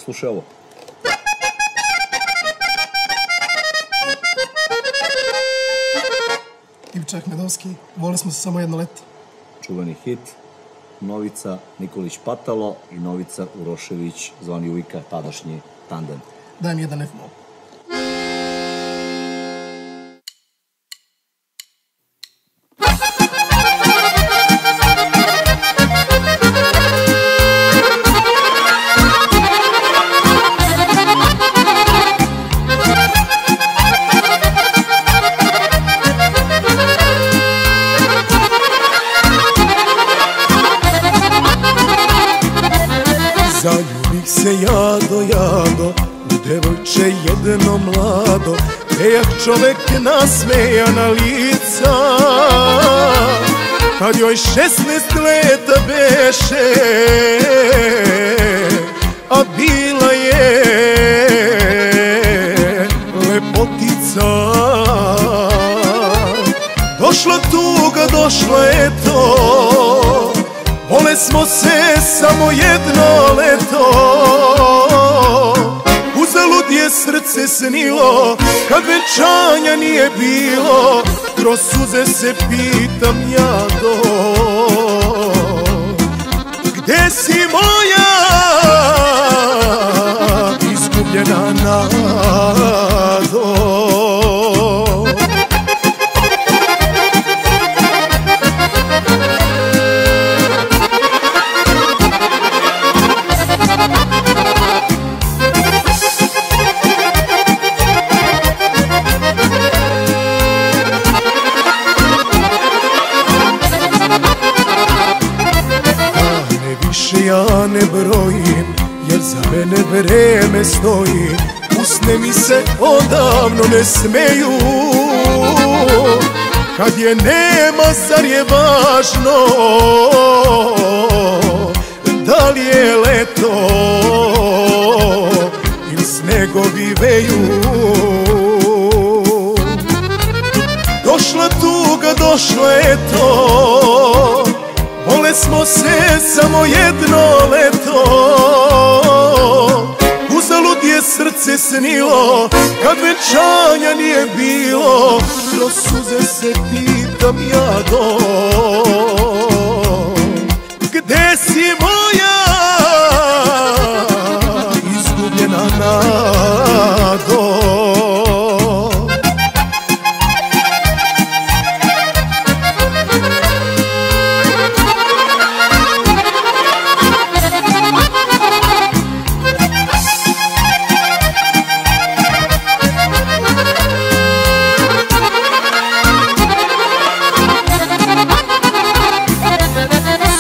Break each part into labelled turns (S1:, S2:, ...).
S1: Slušaj ovo.
S2: Ivčak Medovski, voli smo se samo jedno leto.
S1: Čuveni hit, Novica Nikolić Patalo i Novica Urošević, zvani Uvika, tadašnji tandem.
S2: Daj mi jedan F-mol.
S3: Zaljubih se jado, u devojče jedno mlado, jak čovek nasmejana lica. Kad joj 16 leta beše, a bila je lepotica. Došla tuga, došla je to, vole smo se samo jedno leto. Uzalud je srce snilo, kad venčanja nije bilo, kroz suze se pitam ja gde si moja izgubljena nado. Ja ne brojim, jer za mene vreme stoji. Usne mi se odavno ne smeju. Kad je nema, zar je važno da li je leto ili snegovi veju. Došla tuga, došla je to, vole smo se samo jedno leto. Uzalud je srce snilo, kad venčanja nije bilo, kroz suze se pitam ja gde si moja izgubljena nado.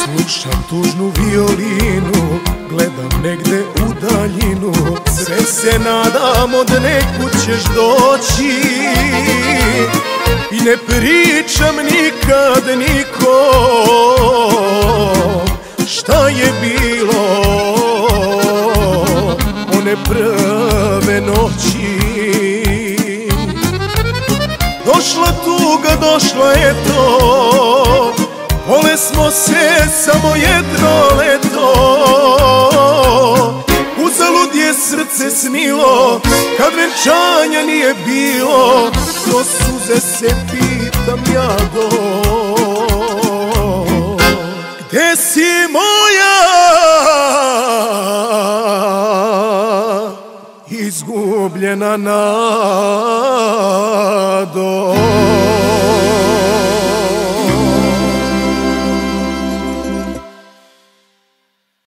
S3: Slušam tužnu violinu, gledam negde u daljinu, sve se nadam od nekud ćeš doći. I ne pričam nikad nikom šta je bilo one prve noći. Došla tuga, došla je to, vole smo se samo jedno leto. Uzalud je srce snilo, kad venčanja nije bilo, kroz suze se pitam ja gde si moja izgubljena nado.